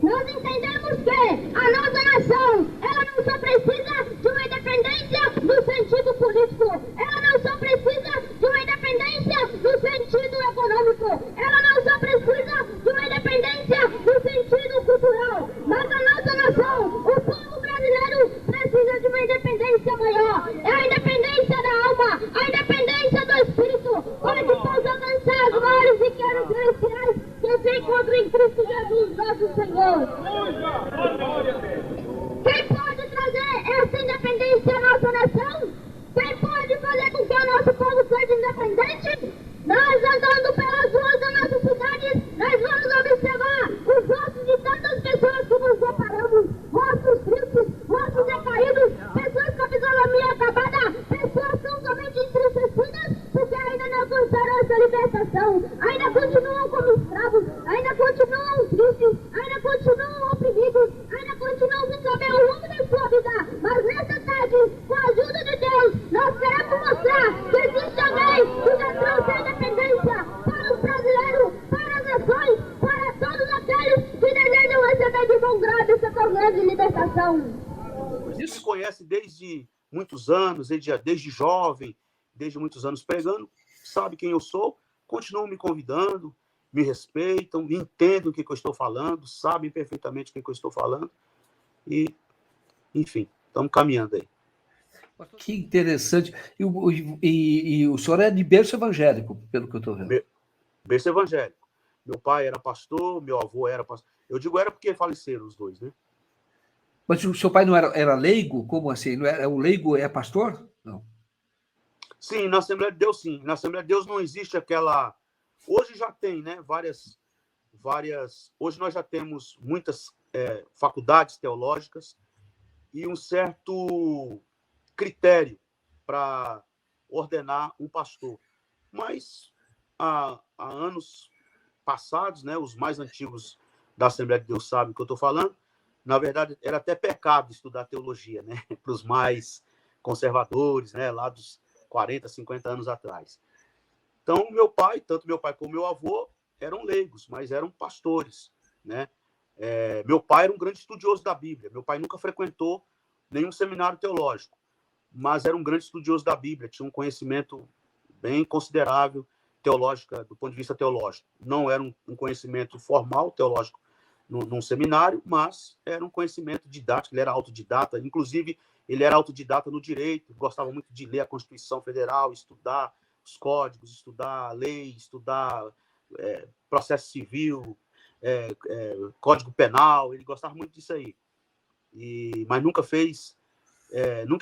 Nós entendemos que a nossa nação, ela não só precisa de uma independência no sentido político, ela não só precisa de uma independência no sentido econômico, ela não só precisa de uma independência no sentido cultural, mas a nossa nação, o povo brasileiro, precisa de uma independência maior, é a independência da alma, a independência do espírito, onde possa alcançar as maiores riquezas celestiais que se encontram em Cristo Jesus, nosso Senhor. Quem pode trazer essa independência à nossa nação? Quem pode fazer com que o nosso povo seja independente? Nós, andando pelas ruas da nossa cidade, nós vamos observar os rostos de tantas pessoas que nos separamos, rostos tristes, rostos decaídos, pessoas com a fisionomia acabada, pessoas totalmente entristecidas, porque ainda não alcançaram essa libertação, ainda continuam como escravos, ainda continuam tristes, ainda continuam oprimidos, ainda continuam sem saber o rumo da sua vida. Mas nessa tarde, com a ajuda de Deus, nós queremos mostrar que existe alguém que já trouxe a independência para os brasileiros, para as nações, para todos aqueles que desejam receber de bom grado essa tão grande libertação. Você me conhece desde muitos anos, desde jovem, desde muitos anos pregando, sabe quem eu sou, continuam me convidando, me respeitam, entendem o que eu estou falando, sabem perfeitamente o que eu estou falando. E, enfim, estamos caminhando aí. Que interessante. E o senhor é de berço evangélico, pelo que eu estou vendo. Berço evangélico. Meu pai era pastor, meu avô era pastor. Eu digo era porque faleceram os dois, né? Mas o seu pai não era leigo? Como assim? Não era, o leigo é pastor? Não. Sim, na Assembleia de Deus, sim. Na Assembleia de Deus não existe aquela... Hoje já tem, né? Várias... Hoje nós já temos muitas faculdades teológicas e um certo critério para ordenar um pastor. Mas há anos passados, né? Os mais antigos da Assembleia de Deus sabem o que eu estou falando. Na verdade, era até pecado estudar teologia, né? Para os mais conservadores, né? Lá dos 40, 50 anos atrás. Então, tanto meu pai como meu avô, eram leigos, mas eram pastores, né? Meu pai era um grande estudioso da Bíblia. Meu pai nunca frequentou nenhum seminário teológico, mas era um grande estudioso da Bíblia, tinha um conhecimento bem considerável do ponto de vista teológico. Não era um conhecimento formal teológico num seminário, mas era um conhecimento didático, ele era autodidata, inclusive ele era autodidata no direito, gostava muito de ler a Constituição Federal, estudar os códigos, estudar a lei, estudar processo civil, código penal, ele gostava muito disso aí. Mas nunca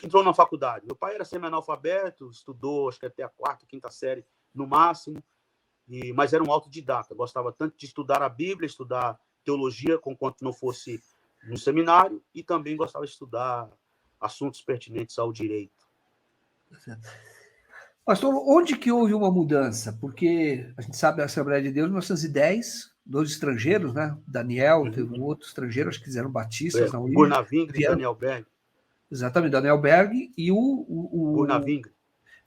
entrou na faculdade. Meu pai era semi-analfabeto, estudou acho que até a 4ª, 5ª série no máximo, mas era um autodidata, gostava tanto de estudar a Bíblia, estudar teologia, conquanto não fosse no seminário, e também gostava de estudar assuntos pertinentes ao direito. Pastor, onde que houve uma mudança? Porque a gente sabe a Assembleia de Deus, 1910, 2 estrangeiros, né? Daniel, teve um outro estrangeiro, acho que eram batistas na origem. Gurnavingre e Daniel Berg. Exatamente, Daniel Berg e o Gurnavingre.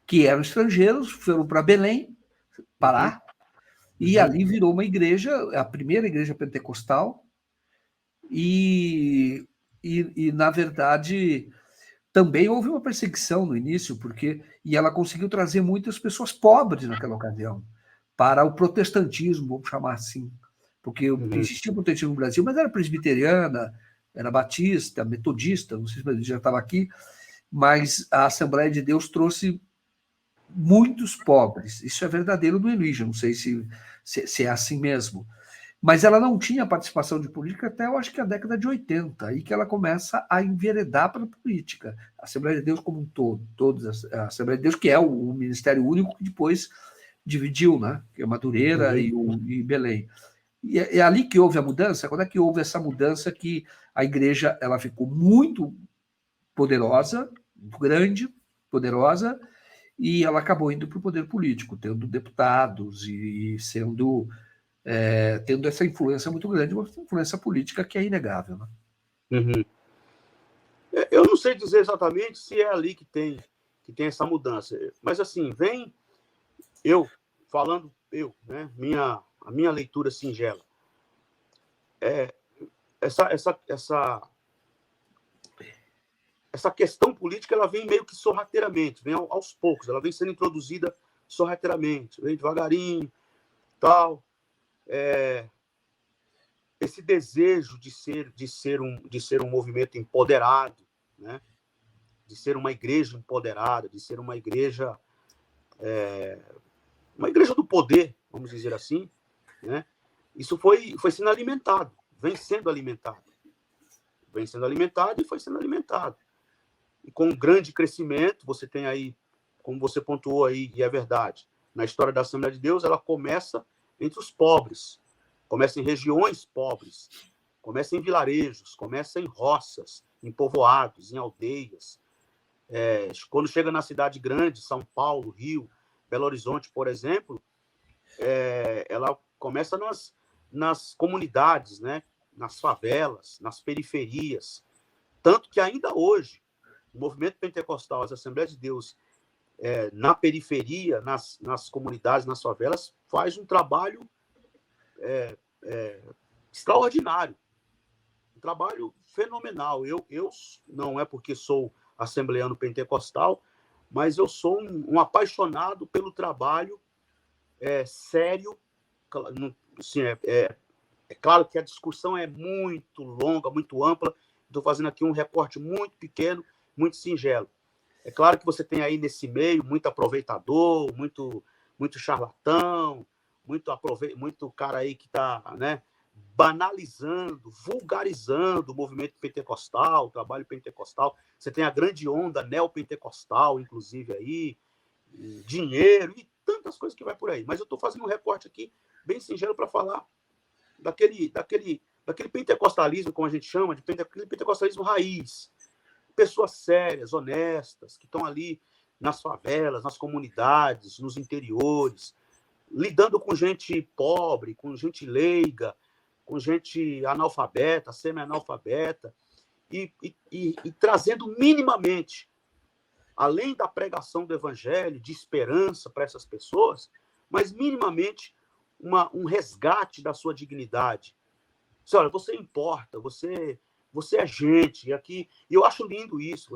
Que eram estrangeiros, foram para Belém, Pará, e ali virou uma igreja, a primeira igreja pentecostal, e na verdade, também houve uma perseguição no início, e ela conseguiu trazer muitas pessoas pobres naquela ocasião, para o protestantismo, vamos chamar assim, porque existia o protestantismo no Brasil, mas era presbiteriana, era batista, metodista, não sei se já estava aqui, mas a Assembleia de Deus trouxe muitos pobres. Isso é verdadeiro no Elígia, não sei se é assim mesmo. Mas ela não tinha participação de política até, eu acho que a década de 80, aí que ela começa a enveredar para a política. A Assembleia de Deus como um todo, a Assembleia de Deus, que é o Ministério Único que depois dividiu, né? Que é Madureira e Belém. E é ali que houve a mudança. Quando é que houve essa mudança que a igreja ela ficou muito poderosa, muito grande, poderosa, e ela acabou indo para o poder político, tendo deputados e tendo essa influência muito grande, uma influência política que é inegável. Né? Eu não sei dizer exatamente se é ali que tem essa mudança, mas assim, né, a minha leitura singela, essa questão política ela vem meio que sorrateiramente, vem aos poucos, ela vem sendo introduzida sorrateiramente, vem devagarinho, tal. Esse desejo de ser um movimento empoderado, né? De ser uma igreja empoderada, de ser uma igreja do poder, vamos dizer assim, né? Isso foi sendo alimentado, vem sendo alimentado e foi sendo alimentado. E com um grande crescimento, você tem aí, como você pontuou aí, e é verdade, na história da Assembleia de Deus, ela começa entre os pobres, começa em regiões pobres, começa em vilarejos, começa em roças, em povoados, em aldeias. Quando chega na cidade grande, São Paulo, Rio, Belo Horizonte, por exemplo, ela começa nas comunidades, né? Nas favelas, nas periferias. Tanto que ainda hoje, o movimento pentecostal, as Assembleias de Deus, na periferia, nas comunidades, nas favelas, faz um trabalho extraordinário, um trabalho fenomenal. Eu não é porque sou assembleano pentecostal, mas eu sou um apaixonado pelo trabalho sério. Assim, é claro que a discussão é muito longa, muito ampla. Estou fazendo aqui um recorte muito pequeno, muito singelo. É claro que você tem aí nesse meio muito aproveitador, muito charlatão, muito cara aí que está, né, banalizando, vulgarizando o movimento pentecostal, o trabalho pentecostal. Você tem a grande onda neopentecostal, inclusive, aí, dinheiro e tantas coisas que vai por aí. Mas eu estou fazendo um recorte aqui bem singelo para falar daquele pentecostalismo, como a gente chama, aquele pentecostalismo raiz. Pessoas sérias, honestas, que estão ali nas favelas, nas comunidades, nos interiores, lidando com gente pobre, com gente leiga, com gente analfabeta, semi-analfabeta, e trazendo minimamente, além da pregação do evangelho, de esperança para essas pessoas, mas minimamente um resgate da sua dignidade. Olha, você importa, você é gente, e eu acho lindo isso.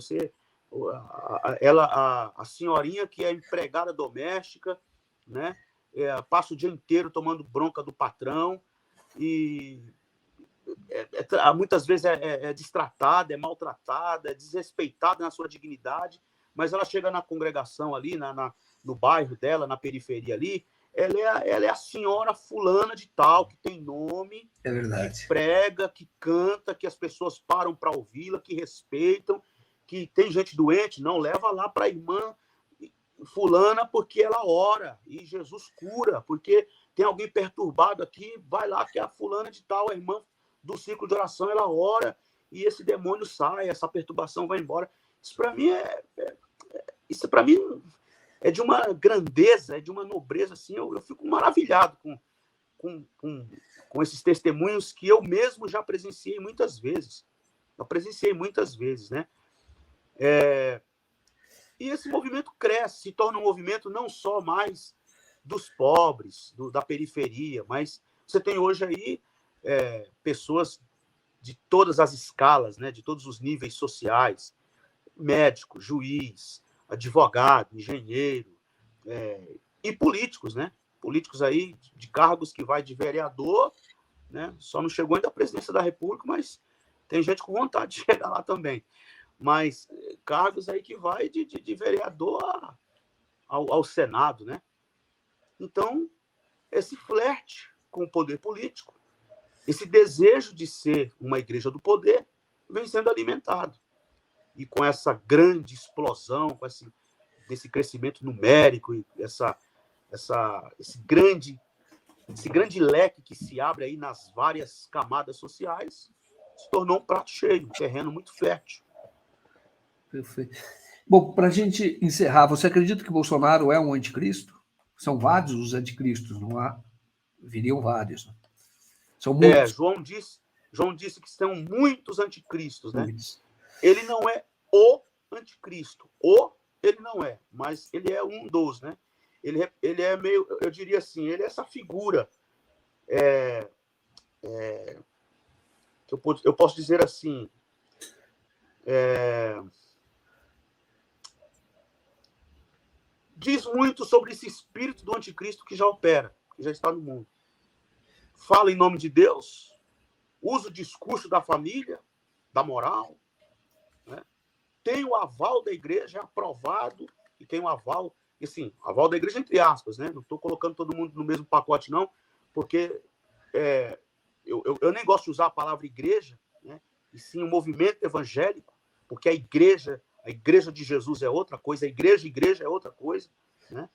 A senhorinha que é empregada doméstica, né, passa o dia inteiro tomando bronca do patrão e muitas vezes é destratada, é maltratada, é desrespeitada na sua dignidade, mas ela chega na congregação ali, no bairro dela, na periferia ali, ela é a senhora fulana de tal, que tem nome, que prega, que canta, que as pessoas param para ouvi-la, que respeitam, que tem gente doente, não, leva lá para a irmã fulana porque ela ora e Jesus cura, porque tem alguém perturbado aqui, vai lá que é a fulana de tal, a irmã do ciclo de oração, ela ora e esse demônio sai, essa perturbação vai embora. Isso para mim é de uma grandeza, é de uma nobreza, assim, eu fico maravilhado com esses testemunhos que eu mesmo já presenciei muitas vezes. Né? E esse movimento cresce, se torna um movimento não só mais dos pobres, da periferia, mas você tem hoje aí pessoas de todas as escalas, né, de todos os níveis sociais, médico, juiz, advogado, engenheiro, e políticos, né? Políticos aí de cargos que vai de vereador, né? Só não chegou ainda à presidência da República, mas tem gente com vontade de chegar lá também. Mas cargos aí que vai de vereador ao Senado, né? Então, esse flerte com o poder político, esse desejo de ser uma igreja do poder, vem sendo alimentado. E com essa grande explosão, com desse crescimento numérico, e esse grande leque que se abre aí nas várias camadas sociais, se tornou um prato cheio, um terreno muito fértil. Perfeito. Bom, para a gente encerrar, você acredita que Bolsonaro é um anticristo? São vários os anticristos, não há? Viriam vários. Né? São muitos. João disse que são muitos anticristos, né? Muitos. Ele não é o anticristo. Ele não é, mas ele é um dos, né? Ele é meio, eu diria assim, ele é essa figura que eu posso dizer assim, diz muito sobre esse espírito do anticristo que já opera, que já está no mundo. Fala em nome de Deus, usa o discurso da família, da moral, né? Tem o aval da igreja, é aprovado, e tem o aval, e sim, aval da igreja entre aspas, né? Não estou colocando todo mundo no mesmo pacote, não, porque eu nem gosto de usar a palavra igreja, né? E sim o movimento evangélico, porque a igreja de Jesus é outra coisa, a igreja é outra coisa, né?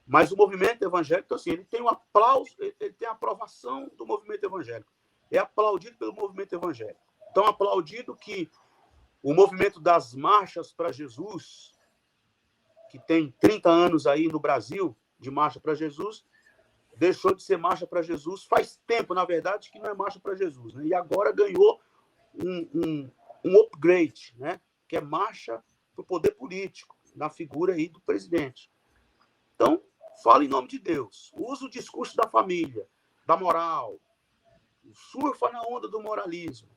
Mas o movimento evangélico, então, assim, ele tem um aplauso, ele tem a aprovação do movimento evangélico. É aplaudido pelo movimento evangélico. Tão aplaudido que o movimento das marchas para Jesus, que tem 30 anos aí no Brasil, de marcha para Jesus, deixou de ser marcha para Jesus faz tempo, na verdade, que não é marcha para Jesus, né? E agora ganhou um upgrade, né? Que é marcha para o poder político, na figura aí do presidente. Então, fala em nome de Deus, usa o discurso da família, da moral, surfa na onda do moralismo,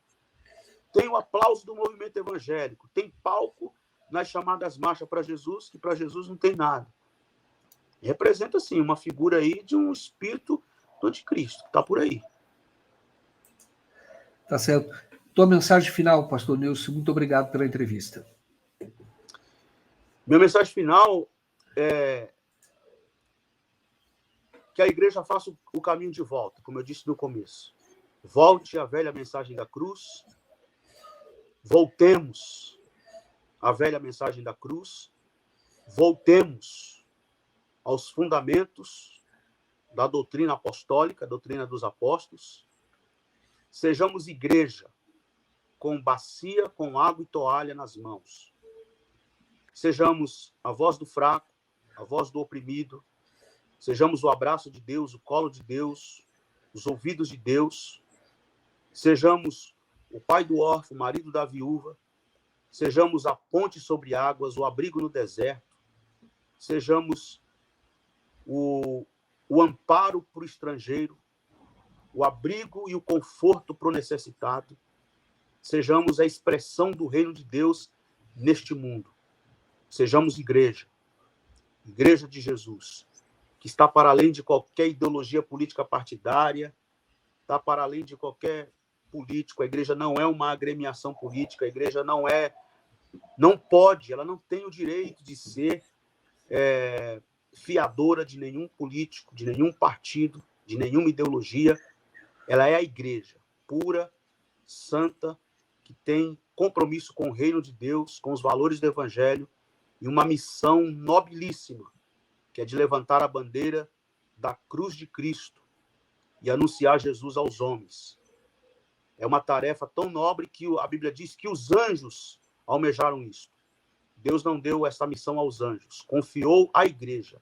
tem o aplauso do movimento evangélico, tem palco nas chamadas marchas para Jesus, que para Jesus não tem nada. Representa, sim, uma figura aí de um espírito do anticristo, que está por aí. Tá certo. Tua mensagem final, pastor Nilson, muito obrigado pela entrevista. Minha mensagem final é que a igreja faça o caminho de volta, como eu disse no começo. Volte à velha mensagem da cruz. Voltemos à velha mensagem da cruz. Voltemos aos fundamentos da doutrina apostólica, a doutrina dos apóstolos. Sejamos igreja com bacia, com água e toalha nas mãos. Sejamos a voz do fraco, a voz do oprimido. Sejamos o abraço de Deus, o colo de Deus, os ouvidos de Deus. Sejamos o pai do órfão, o marido da viúva. Sejamos a ponte sobre águas, o abrigo no deserto. Sejamos o amparo para o estrangeiro, o abrigo e o conforto para o necessitado. Sejamos a expressão do reino de Deus neste mundo. Sejamos igreja de Jesus, que está para além de qualquer ideologia política partidária, está para além de qualquer político. A igreja não é uma agremiação política, a igreja não pode, ela não tem o direito de ser fiadora de nenhum político, de nenhum partido, de nenhuma ideologia. Ela é a igreja pura, santa, que tem compromisso com o reino de Deus, com os valores do evangelho e uma missão nobilíssima, que é de levantar a bandeira da cruz de Cristo e anunciar Jesus aos homens. É uma tarefa tão nobre que a Bíblia diz que os anjos almejaram isso. Deus não deu essa missão aos anjos, confiou à igreja,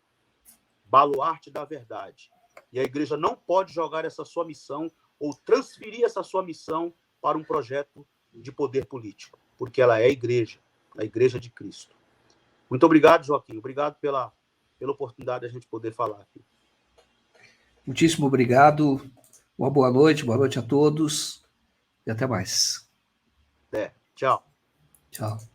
baluarte da verdade. E a igreja não pode jogar essa sua missão ou transferir essa sua missão para um projeto de poder político, porque ela é a igreja de Cristo. Muito obrigado, Joaquim. Obrigado pela oportunidade de a gente poder falar aqui. Muitíssimo obrigado. Uma boa noite a todos e até mais. Tchau. Tchau.